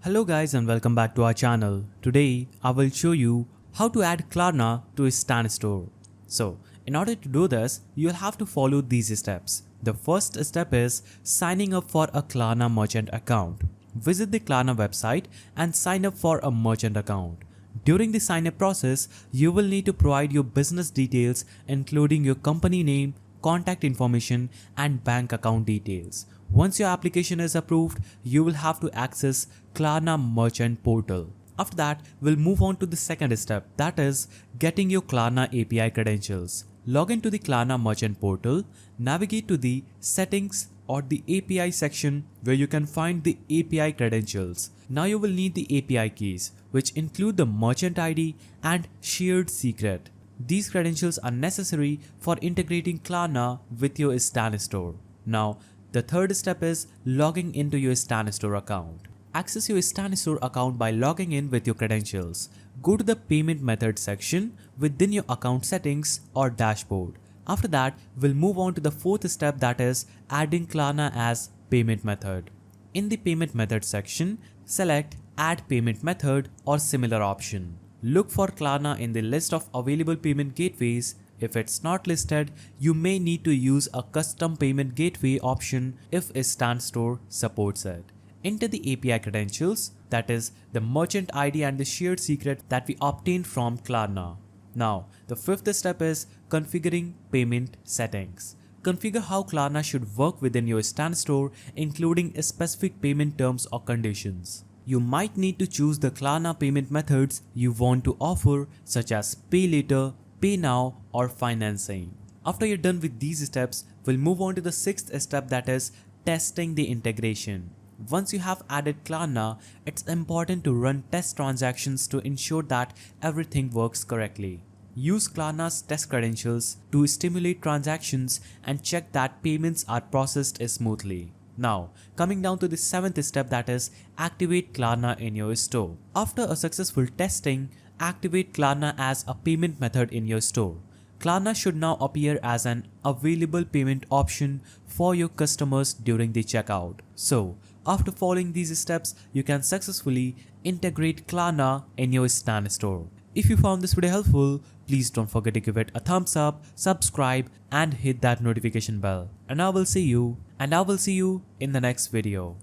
Hello guys and welcome back to our channel. Today I will show you how to add Klarna to a Stanstore. So in order to do this, you'll have to follow these steps. The first step is signing up for a Klarna merchant account. Visit the Klarna website and sign up for a merchant account. During the sign up process, you will need to provide your business details including your company name, contact information and bank account details. Once your application is approved, you will have to access Klarna merchant portal. After that, we'll move on to the second step, that is getting your Klarna API credentials. Log into the Klarna merchant portal, navigate to the settings or the API section where you can find the API credentials. Now you will need the API keys, which include the merchant ID and shared secret. These credentials are necessary for integrating Klarna with your Stanstore. Now, the third step is logging into your Stanstore account. Access your Stanstore account by logging in with your credentials. Go to the payment method section within your account settings or dashboard. After that, we'll move on to the fourth step, that is adding Klarna as payment method. In the payment method section, select add payment method or similar option. Look for Klarna in the list of available payment gateways. If it's not listed, you may need to use a custom payment gateway option if a Stanstore supports it. Enter the API credentials, that is the merchant ID and the shared secret that we obtained from Klarna. Now, the fifth step is configuring payment settings. Configure how Klarna should work within your Stanstore, including specific payment terms or conditions. You might need to choose the Klarna payment methods you want to offer, such as pay later, pay now or financing. After you're done with these steps, we'll move on to the sixth step, that is testing the integration. Once you have added Klarna, it's important to run test transactions to ensure that everything works correctly. Use Klarna's test credentials to stimulate transactions and check that payments are processed smoothly. Now, coming down to the seventh step, that is activate Klarna in your store. After a successful testing, activate Klarna as a payment method in your store. Klarna should now appear as an available payment option for your customers during the checkout. So, after following these steps, you can successfully integrate Klarna in your Stanstore. If you found this video helpful, please don't forget to give it a thumbs up, subscribe and hit that notification bell. And I will see you in the next video.